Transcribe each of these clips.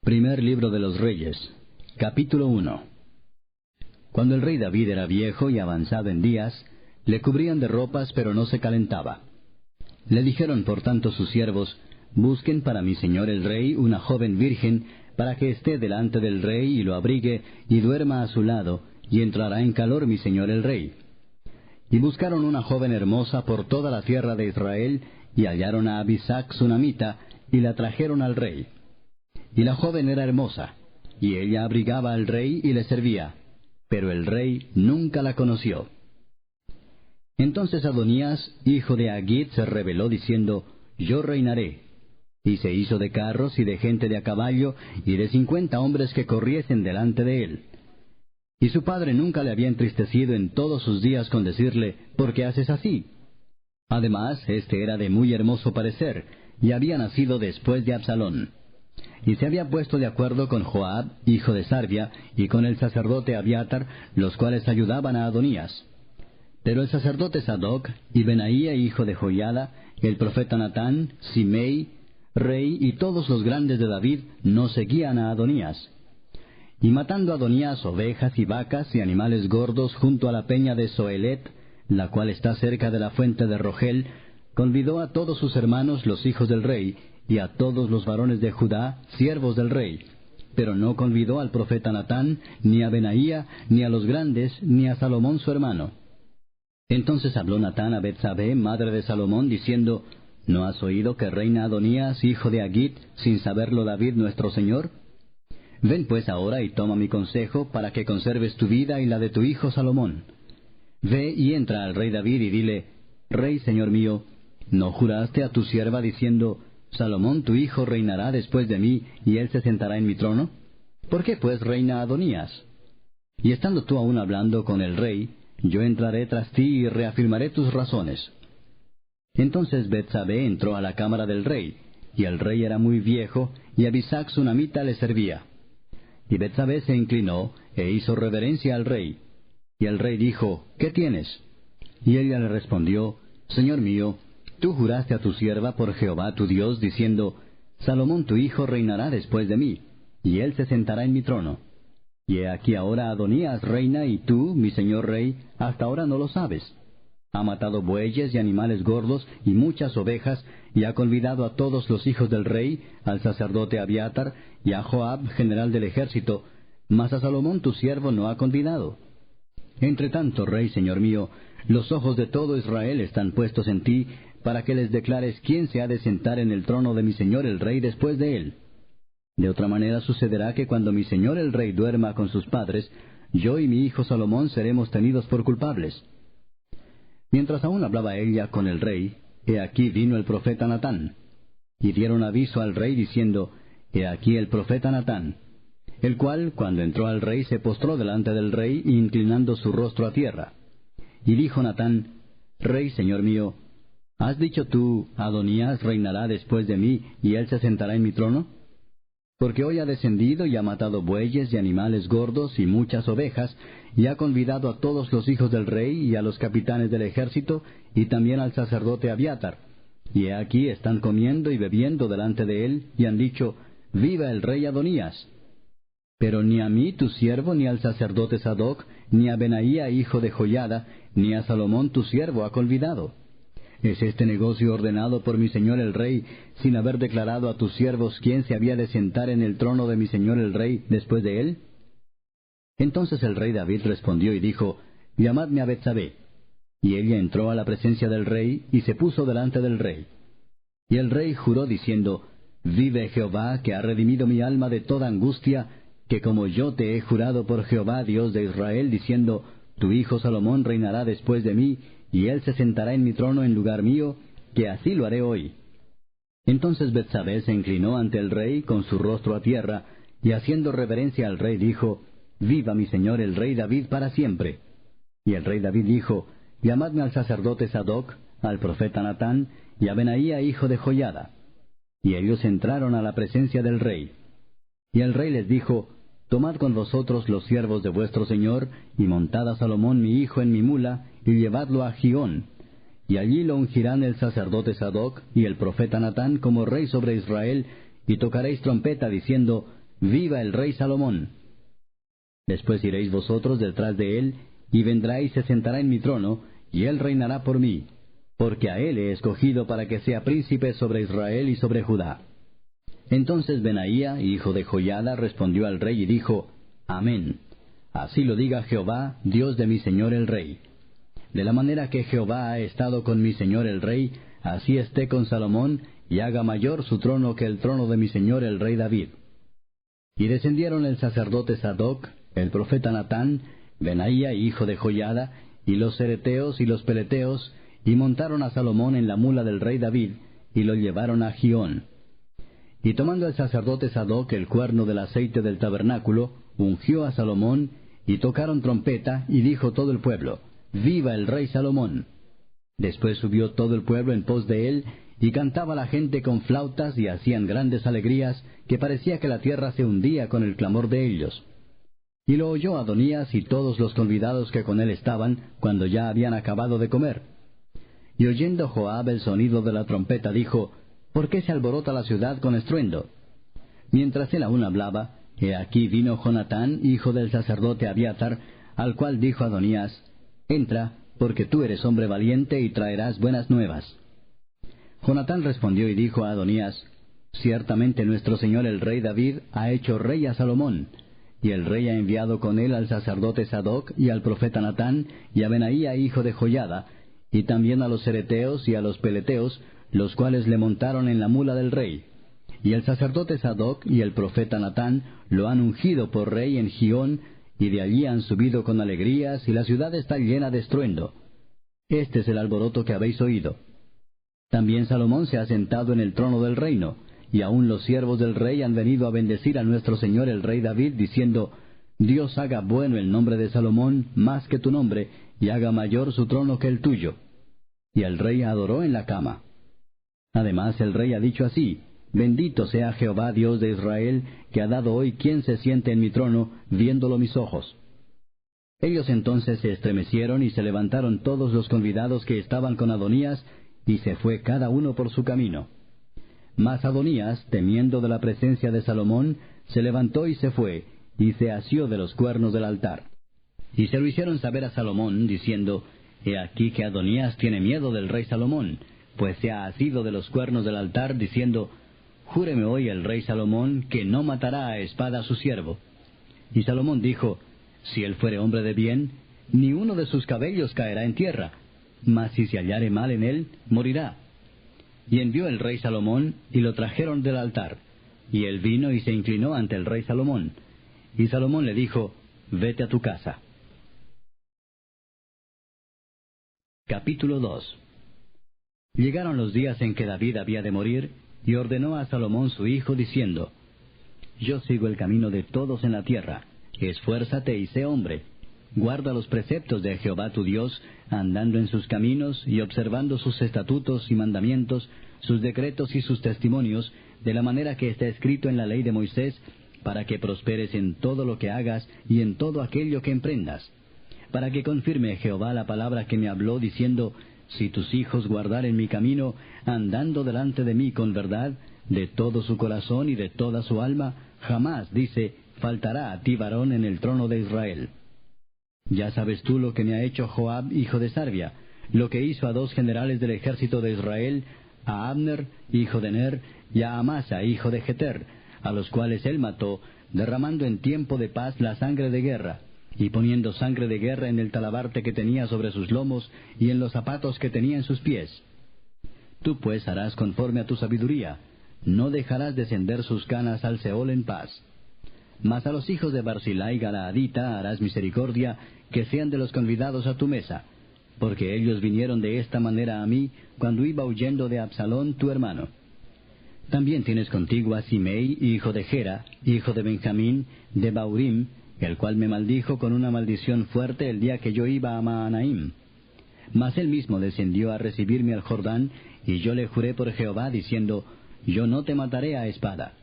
Primer libro de los Reyes, capítulo 1. Cuando el rey David era viejo y avanzado en días, le cubrían de ropas, pero no se calentaba. Le dijeron por tanto sus siervos: busquen para mi señor el rey una joven virgen, para que esté delante del rey y lo abrigue, y duerma a su lado, y entrará en calor mi señor el rey. Y buscaron una joven hermosa por toda la tierra de Israel, y hallaron a Abisac sunamita, y la trajeron al rey. Y la joven era hermosa, y ella abrigaba al rey y le servía, pero el rey nunca la conoció. Entonces Adonías, hijo de Haggit, se rebeló diciendo: yo reinaré. Y se hizo de carros y de gente de a caballo, y de 50 hombres que corriesen delante de él. Y su padre nunca le había entristecido en todos sus días con decirle: ¿por qué haces así? Además, éste era de muy hermoso parecer, y había nacido después de Absalón. Y se había puesto de acuerdo con Joab, hijo de Sarvia, y con el sacerdote Abiatar, los cuales ayudaban a Adonías. Pero el sacerdote Sadoc, y Benaía, hijo de Joiada, el profeta Natán, Simei, rey, y todos los grandes de David, no seguían a Adonías. Y matando Adonías ovejas y vacas y animales gordos junto a la peña de Zoelet, la cual está cerca de la fuente de Rogel, convidó a todos sus hermanos los hijos del rey, y a todos los varones de Judá, siervos del rey. Pero no convidó al profeta Natán, ni a Benaía, ni a los grandes, ni a Salomón su hermano. Entonces habló Natán a Betsabé, madre de Salomón, diciendo: ¿no has oído que reina Adonías, hijo de Haggit, sin saberlo David nuestro señor? Ven pues ahora y toma mi consejo, para que conserves tu vida y la de tu hijo Salomón. Ve y entra al rey David y dile: Rey, señor mío, ¿no juraste a tu sierva diciendo: Salomón tu hijo reinará después de mí, y él se sentará en mi trono? ¿Por qué pues reina Adonías? Y estando tú aún hablando con el rey, yo entraré tras ti y reafirmaré tus razones. Entonces Betsabé entró a la cámara del rey, y el rey era muy viejo, y Abisac sunamita le servía. Y Betsabé se inclinó, e hizo reverencia al rey. Y el rey dijo: ¿qué tienes? Y ella le respondió: Señor mío, tú juraste a tu sierva por Jehová tu Dios, diciendo: Salomón tu hijo reinará después de mí, y él se sentará en mi trono. Y he aquí ahora Adonías reina, y tú, mi señor rey, hasta ahora no lo sabes. Ha matado bueyes y animales gordos y muchas ovejas, y ha convidado a todos los hijos del rey, al sacerdote Abiatar, y a Joab, general del ejército, mas a Salomón tu siervo no ha convidado. Entre tanto, rey, señor mío, los ojos de todo Israel están puestos en ti, para que les declares quién se ha de sentar en el trono de mi señor el rey después de él. De otra manera sucederá que cuando mi señor el rey duerma con sus padres, yo y mi hijo Salomón seremos tenidos por culpables. Mientras aún hablaba ella con el rey, he aquí vino el profeta Natán. Y dieron aviso al rey diciendo: He aquí el profeta Natán. El cual, cuando entró al rey, se postró delante del rey, inclinando su rostro a tierra. Y dijo Natán: Rey, señor mío, ¿has dicho tú: Adonías reinará después de mí, y él se sentará en mi trono? Porque hoy ha descendido y ha matado bueyes y animales gordos y muchas ovejas, y ha convidado a todos los hijos del rey y a los capitanes del ejército, y también al sacerdote Abiatar. Y he aquí están comiendo y bebiendo delante de él, y han dicho: Viva el rey Adonías. Pero ni a mí tu siervo, ni al sacerdote Sadoc, ni a Benaía hijo de Joiada, ni a Salomón tu siervo ha convidado. ¿Es este negocio ordenado por mi señor el rey, sin haber declarado a tus siervos quién se había de sentar en el trono de mi señor el rey después de él? Entonces el rey David respondió y dijo: Llamadme a Betsabé. Y ella entró a la presencia del rey, y se puso delante del rey. Y el rey juró diciendo: Vive Jehová, que ha redimido mi alma de toda angustia, que como yo te he jurado por Jehová Dios de Israel, diciendo: Tu hijo Salomón reinará después de mí, y él se sentará en mi trono en lugar mío, que así lo haré hoy. Entonces Betsabé se inclinó ante el rey con su rostro a tierra, y haciendo reverencia al rey dijo: Viva mi señor el rey David para siempre. Y el rey David dijo: Llamadme al sacerdote Sadoc, al profeta Natán, y a Benaía hijo de Joiada. Y ellos entraron a la presencia del rey. Y el rey les dijo: Tomad con vosotros los siervos de vuestro señor, y montad a Salomón mi hijo en mi mula, y llevadlo a Gihón. Y allí lo ungirán el sacerdote Sadoc y el profeta Natán como rey sobre Israel, y tocaréis trompeta diciendo: viva el rey Salomón. Después iréis vosotros detrás de él, y vendrá y se sentará en mi trono, y él reinará por mí, porque a él he escogido para que sea príncipe sobre Israel y sobre Judá. Entonces Benaía, hijo de Joiada, respondió al rey y dijo, Amén. Así lo diga Jehová, Dios de mi señor el rey. De la manera que Jehová ha estado con mi señor el rey, así esté con Salomón, y haga mayor su trono que el trono de mi señor el rey David. Y descendieron el sacerdote Sadoc, el profeta Natán, Benaía, hijo de Joiada, y los cereteos y los peleteos, y montaron a Salomón en la mula del rey David, y lo llevaron a Gión. Y tomando el sacerdote Sadoc el cuerno del aceite del tabernáculo, ungió a Salomón, y tocaron trompeta, y dijo todo el pueblo, ¡Viva el rey Salomón! Después subió todo el pueblo en pos de él, y cantaba la gente con flautas, y hacían grandes alegrías, que parecía que la tierra se hundía con el clamor de ellos. Y lo oyó Adonías y todos los convidados que con él estaban, cuando ya habían acabado de comer. Y oyendo Joab el sonido de la trompeta, dijo, ¿por qué se alborota la ciudad con estruendo? Mientras él aún hablaba, he aquí vino Jonatán, hijo del sacerdote Abiatar, al cual dijo Adonías, entra, porque tú eres hombre valiente y traerás buenas nuevas. Jonatán respondió y dijo a Adonías, ciertamente nuestro señor el rey David ha hecho rey a Salomón, y el rey ha enviado con él al sacerdote Sadoc y al profeta Natán y a Benaía hijo de Joiada, y también a los cereteos y a los peleteos, los cuales le montaron en la mula del rey. Y el sacerdote Sadoc y el profeta Natán lo han ungido por rey en Gión, y de allí han subido con alegrías, y la ciudad está llena de estruendo. Este es el alboroto que habéis oído. También Salomón se ha sentado en el trono del reino, y aun los siervos del rey han venido a bendecir a nuestro señor el rey David, diciendo, Dios haga bueno el nombre de Salomón más que tu nombre, y haga mayor su trono que el tuyo. Y el rey adoró en la cama. Además el rey ha dicho así, bendito sea Jehová Dios de Israel, que ha dado hoy quien se siente en mi trono, viéndolo mis ojos. Ellos entonces se estremecieron y se levantaron todos los convidados que estaban con Adonías, y se fue cada uno por su camino. Mas Adonías, temiendo de la presencia de Salomón, se levantó y se fue, y se asió de los cuernos del altar. Y se lo hicieron saber a Salomón, diciendo, he aquí que Adonías tiene miedo del rey Salomón, pues se ha asido de los cuernos del altar, diciendo, júreme hoy el rey Salomón que no matará a espada a su siervo. Y Salomón dijo, si él fuere hombre de bien, ni uno de sus cabellos caerá en tierra, mas si se hallare mal en él, morirá. Y envió el rey Salomón, y lo trajeron del altar. Y él vino y se inclinó ante el rey Salomón. Y Salomón le dijo, vete a tu casa. Capítulo 2. Llegaron los días en que David había de morir, y ordenó a Salomón su hijo, diciendo, yo sigo el camino de todos en la tierra, esfuérzate y sé hombre. Guarda los preceptos de Jehová tu Dios, andando en sus caminos y observando sus estatutos y mandamientos, sus decretos y sus testimonios, de la manera que está escrito en la ley de Moisés, para que prosperes en todo lo que hagas y en todo aquello que emprendas. Para que confirme Jehová la palabra que me habló, diciendo, si tus hijos guardaren mi camino, andando delante de mí con verdad, de todo su corazón y de toda su alma, jamás, dice, faltará a ti varón en el trono de Israel. Ya sabes tú lo que me ha hecho Joab, hijo de Sarvia, lo que hizo a 2 generales del ejército de Israel, a Abner, hijo de Ner, y a Amasa, hijo de Jeter, a los cuales él mató, derramando en tiempo de paz la sangre de guerra, y poniendo sangre de guerra en el talabarte que tenía sobre sus lomos, y en los zapatos que tenía en sus pies. Tú pues harás conforme a tu sabiduría, no dejarás descender sus canas al Seol en paz. Mas a los hijos de Barzillai Galaadita harás misericordia, que sean de los convidados a tu mesa, porque ellos vinieron de esta manera a mí, cuando iba huyendo de Absalón tu hermano. También tienes contigo a Simei, hijo de Gera, hijo de Benjamín, de Baurim, el cual me maldijo con una maldición fuerte el día que yo iba a Mahanaim. Mas él mismo descendió a recibirme al Jordán, y yo le juré por Jehová, diciendo, yo no te mataré a espada.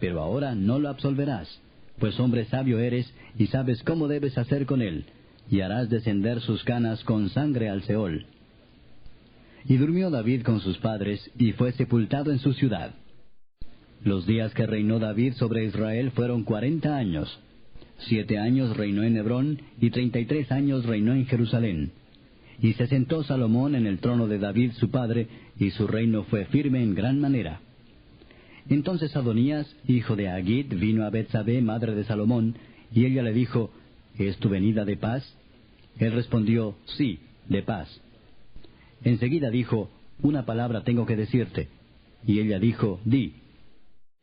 Pero ahora no lo absolverás, pues hombre sabio eres, y sabes cómo debes hacer con él, y harás descender sus canas con sangre al Seol. Y durmió David con sus padres, y fue sepultado en su ciudad. Los días que reinó David sobre Israel fueron 40 años. 7 años reinó en Hebrón, y 33 años reinó en Jerusalén. Y se sentó Salomón en el trono de David su padre, y su reino fue firme en gran manera. Entonces Adonías, hijo de Agit, vino a Betsabé, madre de Salomón, y ella le dijo, ¿es tu venida de paz? Él respondió, sí, de paz. Enseguida dijo, una palabra tengo que decirte. Y ella dijo, di.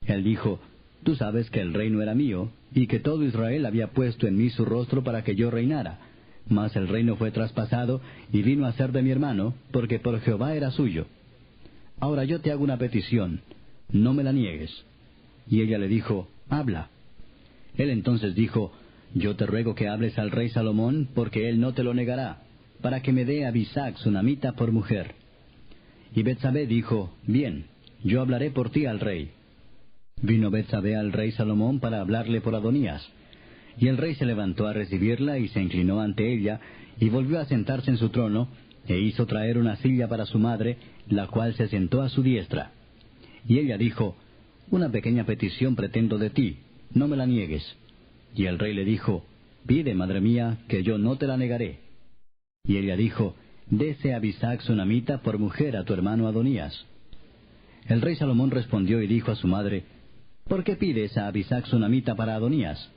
Él dijo, tú sabes que el reino era mío, y que todo Israel había puesto en mí su rostro para que yo reinara. Mas el reino fue traspasado, y vino a ser de mi hermano, porque por Jehová era suyo. Ahora yo te hago una petición, no me la niegues. Y ella le dijo, habla. Él entonces dijo, yo te ruego que hables al rey Salomón, porque él no te lo negará, para que me dé a Abisag sunamita por mujer. Y Betsabé dijo, bien, yo hablaré por ti al rey. Vino Betsabé al rey Salomón para hablarle por Adonías. Y el rey se levantó a recibirla y se inclinó ante ella, y volvió a sentarse en su trono, e hizo traer una silla para su madre, la cual se sentó a su diestra. Y ella dijo, una pequeña petición pretendo de ti, no me la niegues. Y el rey le dijo, pide, madre mía, que yo no te la negaré. Y ella dijo, dese a Abisag sunamita por mujer a tu hermano Adonías. El rey Salomón respondió y dijo a su madre, ¿por qué pides a Abisag sunamita para Adonías?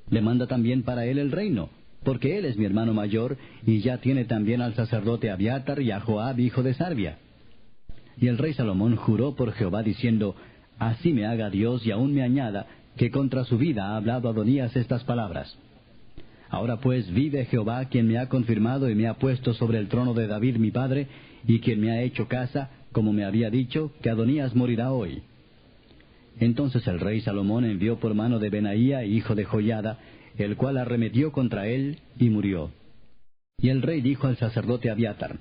Demanda también para él el reino, porque él es mi hermano mayor, y ya tiene también al sacerdote Abiatar y a Joab, hijo de Sarvia. Y el rey Salomón juró por Jehová, diciendo, así me haga Dios y aún me añada, que contra su vida ha hablado Adonías estas palabras. Ahora pues vive Jehová, quien me ha confirmado y me ha puesto sobre el trono de David mi padre, y quien me ha hecho casa, como me había dicho, que Adonías morirá hoy. Entonces el rey Salomón envió por mano de Benaía, hijo de Joiada, el cual arremetió contra él, y murió. Y el rey dijo al sacerdote Abiatar,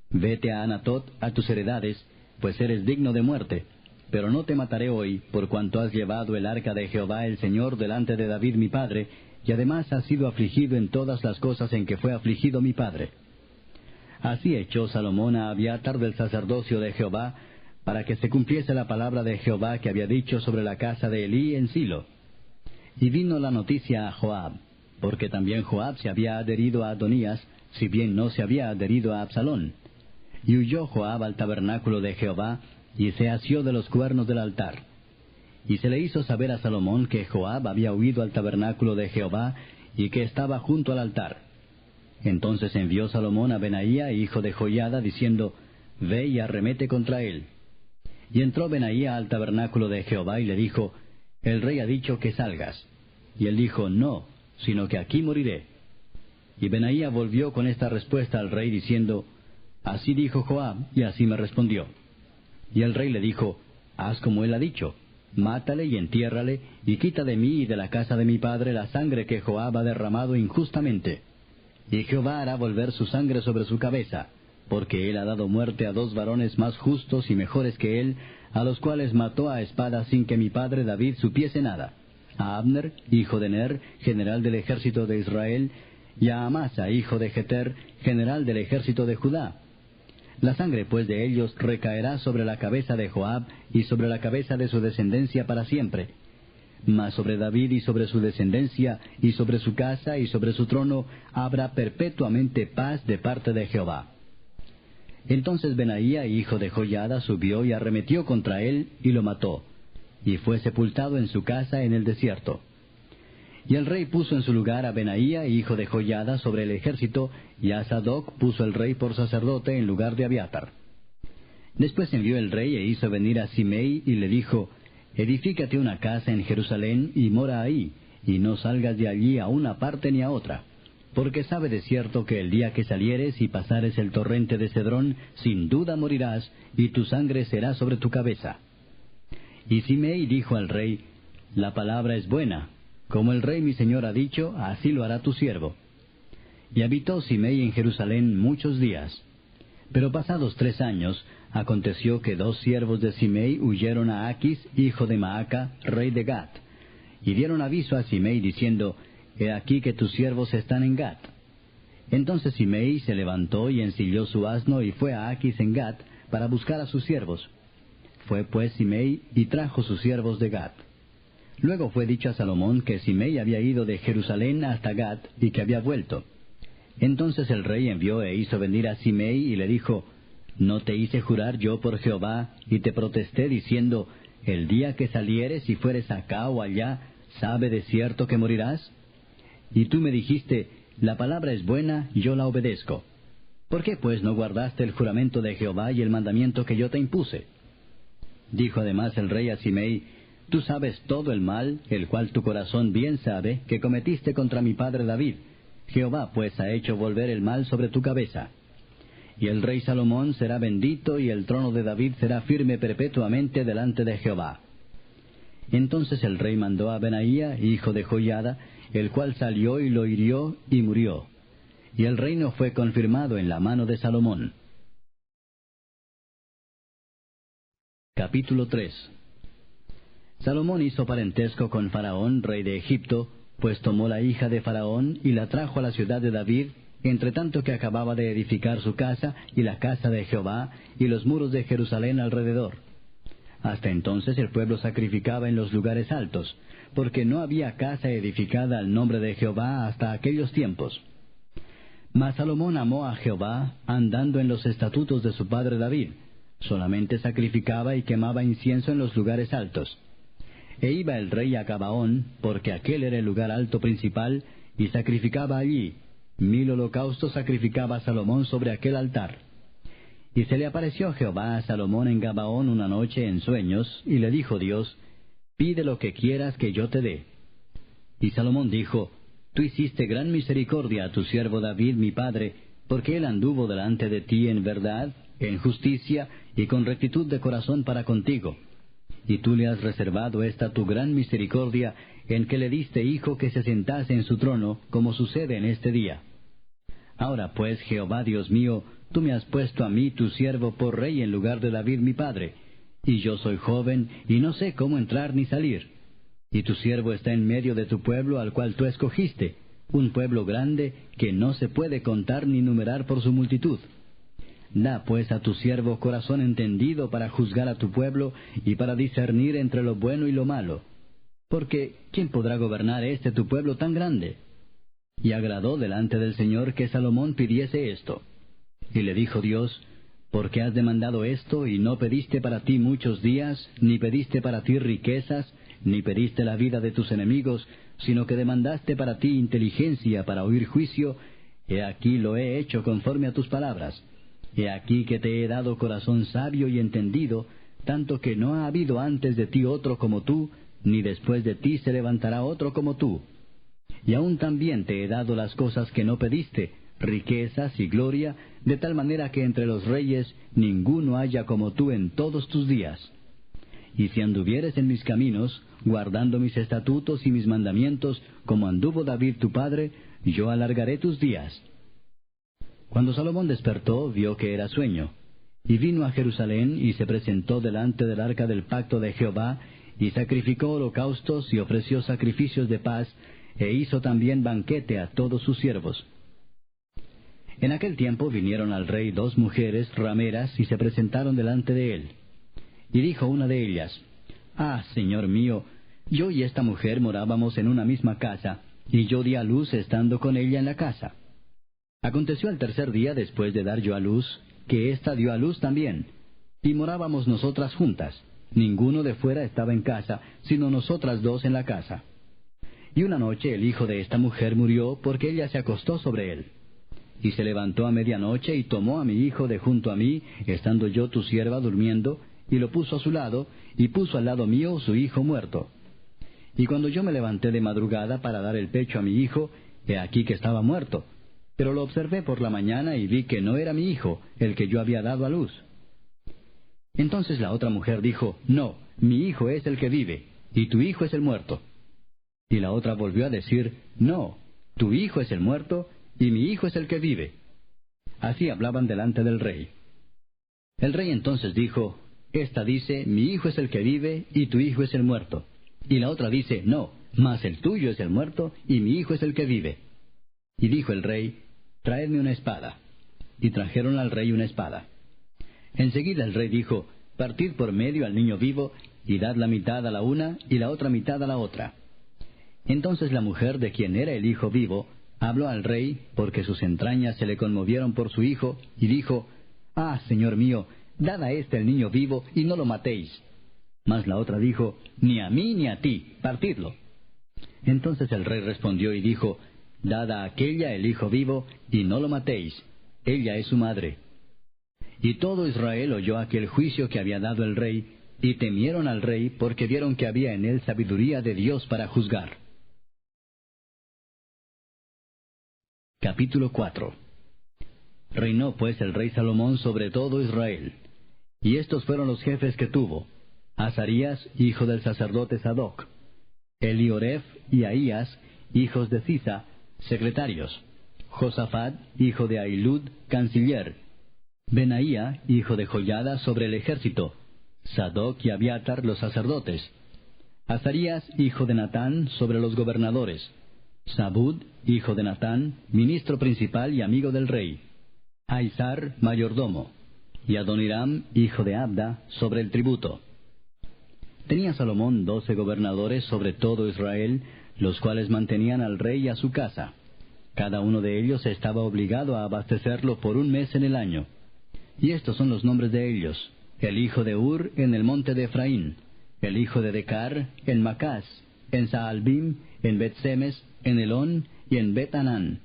vete a Anatot, a tus heredades, pues eres digno de muerte, pero no te mataré hoy, por cuanto has llevado el arca de Jehová el Señor delante de David mi padre, y además has sido afligido en todas las cosas en que fue afligido mi padre. Así echó Salomón a Abiatar del sacerdocio de Jehová, para que se cumpliese la palabra de Jehová que había dicho sobre la casa de Elí en Silo. Y vino la noticia a Joab, porque también Joab se había adherido a Adonías, si bien no se había adherido a Absalón. Y huyó Joab al tabernáculo de Jehová, y se asió de los cuernos del altar. Y se le hizo saber a Salomón que Joab había huido al tabernáculo de Jehová, y que estaba junto al altar. Entonces envió Salomón a Benaía, hijo de Joiada, diciendo, ve y arremete contra él. Y entró Benaía al tabernáculo de Jehová, y le dijo, el rey ha dicho que salgas. Y él dijo, no, sino que aquí moriré. Y Benaía volvió con esta respuesta al rey, diciendo, así dijo Joab, y así me respondió. Y el rey le dijo, haz como él ha dicho, mátale y entiérrale, y quita de mí y de la casa de mi padre la sangre que Joab ha derramado injustamente. Y Jehová hará volver su sangre sobre su cabeza, porque él ha dado muerte a 2 varones más justos y mejores que él, a los cuales mató a espada sin que mi padre David supiese nada, a Abner, hijo de Ner, general del ejército de Israel, y a Amasa, hijo de Jeter, general del ejército de Judá. La sangre pues de ellos recaerá sobre la cabeza de Joab y sobre la cabeza de su descendencia para siempre. Mas sobre David y sobre su descendencia y sobre su casa y sobre su trono habrá perpetuamente paz de parte de Jehová. Entonces Benaía, hijo de Joiada, subió y arremetió contra él y lo mató, y fue sepultado en su casa en el desierto. Y el rey puso en su lugar a Benaía, hijo de Joiada, sobre el ejército, y a Sadoc puso el rey por sacerdote en lugar de Abiatar. Después envió el rey e hizo venir a Simei, y le dijo, edifícate una casa en Jerusalén, y mora ahí, y no salgas de allí a una parte ni a otra. Porque sabe de cierto que el día que salieres y pasares el torrente de Cedrón, sin duda morirás, y tu sangre será sobre tu cabeza. Y Simei dijo al rey, la palabra es buena, como el rey mi señor ha dicho, así lo hará tu siervo. Y habitó Simei en Jerusalén muchos días. Pero pasados 3 años, aconteció que 2 siervos de Simei huyeron a Aquis, hijo de Maaca, rey de Gat, y dieron aviso a Simei diciendo, he aquí que tus siervos están en Gat. Entonces Simei se levantó y ensilló su asno y fue a Aquis en Gat para buscar a sus siervos. Fue pues Simei y trajo sus siervos de Gat. Luego fue dicho a Salomón que Simei había ido de Jerusalén hasta Gat y que había vuelto. Entonces el rey envió e hizo venir a Simei y le dijo, ¿no te hice jurar yo por Jehová y te protesté diciendo, el día que salieres y fueres acá o allá, sabe de cierto que morirás? Y tú me dijiste, la palabra es buena, yo la obedezco. ¿Por qué pues no guardaste el juramento de Jehová y el mandamiento que yo te impuse? Dijo además el rey a Simei, tú sabes todo el mal, el cual tu corazón bien sabe, que cometiste contra mi padre David. Jehová pues ha hecho volver el mal sobre tu cabeza. Y el rey Salomón será bendito, y el trono de David será firme perpetuamente delante de Jehová. Entonces el rey mandó a Benaía, hijo de Joiada, el cual salió y lo hirió y murió. Y el reino fue confirmado en la mano de Salomón. Capítulo 3. Salomón hizo parentesco con Faraón, rey de Egipto, pues tomó la hija de Faraón y la trajo a la ciudad de David, entre tanto que acababa de edificar su casa y la casa de Jehová y los muros de Jerusalén alrededor. Hasta entonces el pueblo sacrificaba en los lugares altos, porque no había casa edificada al nombre de Jehová hasta aquellos tiempos. Mas Salomón amó a Jehová, andando en los estatutos de su padre David. Solamente sacrificaba y quemaba incienso en los lugares altos. E iba el rey a Gabaón, porque aquel era el lugar alto principal, y sacrificaba allí. 1000 holocaustos sacrificaba Salomón sobre aquel altar. Y se le apareció Jehová a Salomón en Gabaón una noche en sueños, y le dijo Dios, pide lo que quieras que yo te dé. Y Salomón dijo, tú hiciste gran misericordia a tu siervo David mi padre, porque él anduvo delante de ti en verdad, en justicia y con rectitud de corazón para contigo. Y tú le has reservado esta tu gran misericordia, en que le diste hijo que se sentase en su trono, como sucede en este día. Ahora pues, Jehová Dios mío, tú me has puesto a mí, tu siervo, por rey en lugar de David mi padre, y yo soy joven, y no sé cómo entrar ni salir. Y tu siervo está en medio de tu pueblo al cual tú escogiste, un pueblo grande que no se puede contar ni numerar por su multitud. Da pues a tu siervo corazón entendido para juzgar a tu pueblo y para discernir entre lo bueno y lo malo. Porque, ¿quién podrá gobernar tu pueblo tan grande? Y agradó delante del Señor que Salomón pidiese esto. Y le dijo Dios, ¿por qué has demandado esto, y no pediste para ti muchos días, ni pediste para ti riquezas, ni pediste la vida de tus enemigos, sino que demandaste para ti inteligencia para oír juicio? He aquí lo he hecho conforme a tus palabras. He aquí que te he dado corazón sabio y entendido, tanto que no ha habido antes de ti otro como tú, ni después de ti se levantará otro como tú. Y aún también te he dado las cosas que no pediste, riquezas y gloria, de tal manera que entre los reyes ninguno haya como tú en todos tus días. Y si anduvieres en mis caminos, guardando mis estatutos y mis mandamientos, como anduvo David tu padre, yo alargaré tus días. Cuando Salomón despertó, vio que era sueño. Y vino a Jerusalén, y se presentó delante del arca del pacto de Jehová, y sacrificó holocaustos, y ofreció sacrificios de paz, e hizo también banquete a todos sus siervos. En aquel tiempo vinieron al rey 2 mujeres rameras, y se presentaron delante de él. Y dijo una de ellas, Ah, señor mío, yo y esta mujer morábamos en una misma casa, y yo di a luz estando con ella en la casa. Aconteció al tercer día después de dar yo a luz, que ésta dio a luz también, y morábamos nosotras juntas. Ninguno de fuera estaba en casa, sino nosotras 2 en la casa. Y una noche el hijo de esta mujer murió, porque ella se acostó sobre él. Y se levantó a medianoche y tomó a mi hijo de junto a mí, estando yo tu sierva durmiendo, y lo puso a su lado, y puso al lado mío su hijo muerto. Y cuando yo me levanté de madrugada para dar el pecho a mi hijo, he aquí que estaba muerto. Pero lo observé por la mañana y vi que no era mi hijo, el que yo había dado a luz. Entonces la otra mujer dijo, No, mi hijo es el que vive, y tu hijo es el muerto. Y la otra volvió a decir, No, tu hijo es el muerto, y mi hijo es el que vive. Así hablaban delante del rey. El rey entonces dijo, Esta dice, mi hijo es el que vive, y tu hijo es el muerto. Y la otra dice, No, mas el tuyo es el muerto, y mi hijo es el que vive. Y dijo el rey, Traedme una espada. Y trajeron al rey una espada. Enseguida el rey dijo, partid por medio al niño vivo, y dad la mitad a la una y la otra mitad a la otra. Entonces la mujer de quien era el hijo vivo habló al rey, porque sus entrañas se le conmovieron por su hijo, y dijo, «Ah, señor mío, dad a éste el niño vivo, y no lo matéis». Mas la otra dijo, «Ni a mí ni a ti, partidlo». Entonces el rey respondió y dijo, «Dad a aquella el hijo vivo, y no lo matéis, ella es su madre». Y todo Israel oyó aquel juicio que había dado el rey, y temieron al rey, porque vieron que había en él sabiduría de Dios para juzgar. Capítulo 4. Reinó pues el rey Salomón sobre todo Israel. Y estos fueron los jefes que tuvo: Azarías, hijo del sacerdote Sadoc; Elioref y Ahías, hijos de Sisa, secretarios; Josafat, hijo de Ahilud, canciller; Benaía, hijo de Joiada, sobre el ejército; Sadoc y Abiatar, los sacerdotes; Azarías, hijo de Natán, sobre los gobernadores; Sabud, hijo de Natán, ministro principal y amigo del rey; Aizar, mayordomo; y Adoniram, hijo de Abda, sobre el tributo. Tenía Salomón 12 gobernadores sobre todo Israel, los cuales mantenían al rey y a su casa. Cada uno de ellos estaba obligado a abastecerlo por un mes en el año. Y estos son los nombres de ellos: el hijo de Ur en el monte de Efraín; el hijo de Decar en Macás, en Saalbim, en Bet-Semes, en Elón y en Bet-Anán;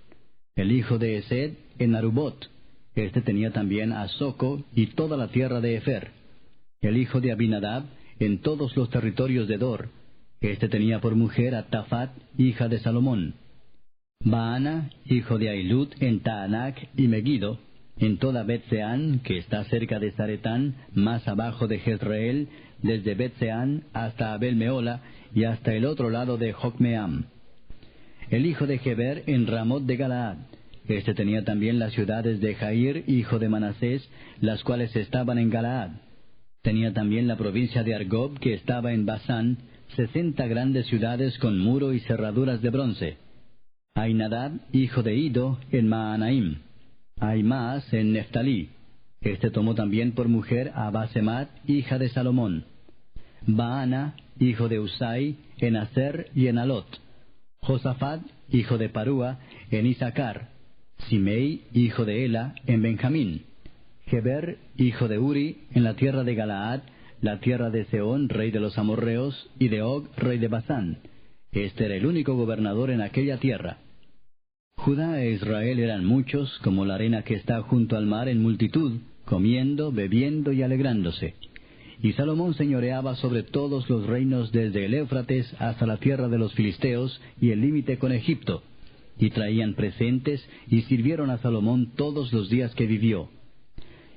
el hijo de Esed en Arubot. Este tenía también a Soco y toda la tierra de Efer; el hijo de Abinadab en todos los territorios de Dor. Este tenía por mujer a Tafat, hija de Salomón; Baana, hijo de Ahilud, en Taanac y Megiddo, en toda Bet-Seán, que está cerca de Zaretán, más abajo de Jezreel, desde Bet-Seán hasta Abel-Meola, y hasta el otro lado de Jocmeam; el hijo de Geber en Ramot de Galaad. Este tenía también las ciudades de Jair, hijo de Manasés, las cuales estaban en Galaad. Tenía también la provincia de Argob, que estaba en Basán, 60 grandes ciudades con muro y cerraduras de bronce; Ainadab, hijo de Ido, en Maanaim; Aimaas en Neftalí. Este tomó también por mujer a Basemat, hija de Salomón; Baana, hijo de Usai, en Aser y en Alot; Josafat, hijo de Parúa, en Isaacar; Simei, hijo de Ela, en Benjamín; Geber, hijo de Uri, en la tierra de Galaad, la tierra de Sehón, rey de los amorreos, y de Og, rey de Basán. Este era el único gobernador en aquella tierra. Judá e Israel eran muchos, como la arena que está junto al mar en multitud, comiendo, bebiendo y alegrándose. Y Salomón señoreaba sobre todos los reinos desde el Éufrates hasta la tierra de los filisteos y el límite con Egipto. Y traían presentes y sirvieron a Salomón todos los días que vivió.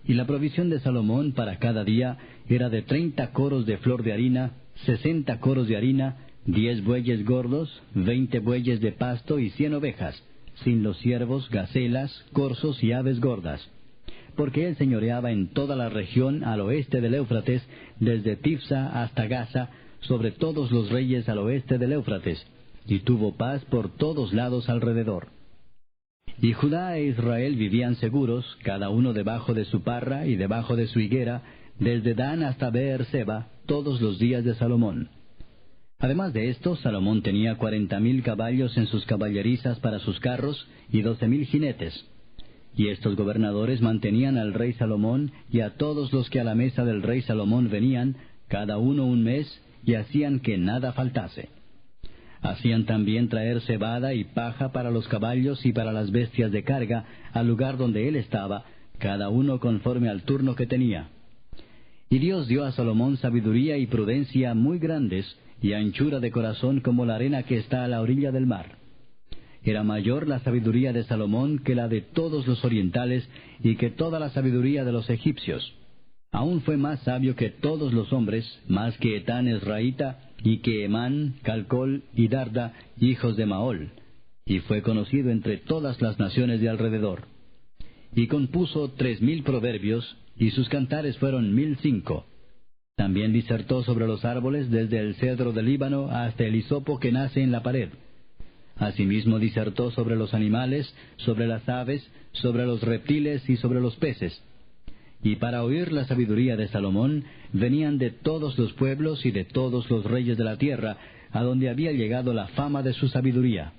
Y la provisión de Salomón para cada día era de 30 coros de flor de harina, 60 coros de harina, 10 bueyes gordos, 20 bueyes de pasto y 100 ovejas, sin los ciervos, gacelas, corzos y aves gordas. Porque él señoreaba en toda la región al oeste del Éufrates, desde Tifsa hasta Gaza, sobre todos los reyes al oeste del Éufrates, y tuvo paz por todos lados alrededor. Y Judá e Israel vivían seguros, cada uno debajo de su parra y debajo de su higuera, desde Dan hasta Beer-seba, todos los días de Salomón. Además de esto, Salomón tenía 40,000 caballos en sus caballerizas para sus carros, y 12,000 jinetes. Y estos gobernadores mantenían al rey Salomón y a todos los que a la mesa del rey Salomón venían, cada uno un mes, y hacían que nada faltase. Hacían también traer cebada y paja para los caballos y para las bestias de carga, al lugar donde él estaba, cada uno conforme al turno que tenía. Y Dios dio a Salomón sabiduría y prudencia muy grandes, y anchura de corazón como la arena que está a la orilla del mar. Era mayor la sabiduría de Salomón que la de todos los orientales, y que toda la sabiduría de los egipcios. Aún fue más sabio que todos los hombres, más que Etán Esraíta, y que Emán, Calcol y Darda, hijos de Maol, y fue conocido entre todas las naciones de alrededor. Y compuso 3,000 proverbios, y sus cantares fueron 1,005. También disertó sobre los árboles, desde el cedro del Líbano hasta el hisopo que nace en la pared. Asimismo disertó sobre los animales, sobre las aves, sobre los reptiles y sobre los peces. y para oír la sabiduría de Salomón venían de todos los pueblos y de todos los reyes de la tierra, a donde había llegado la fama de su sabiduría.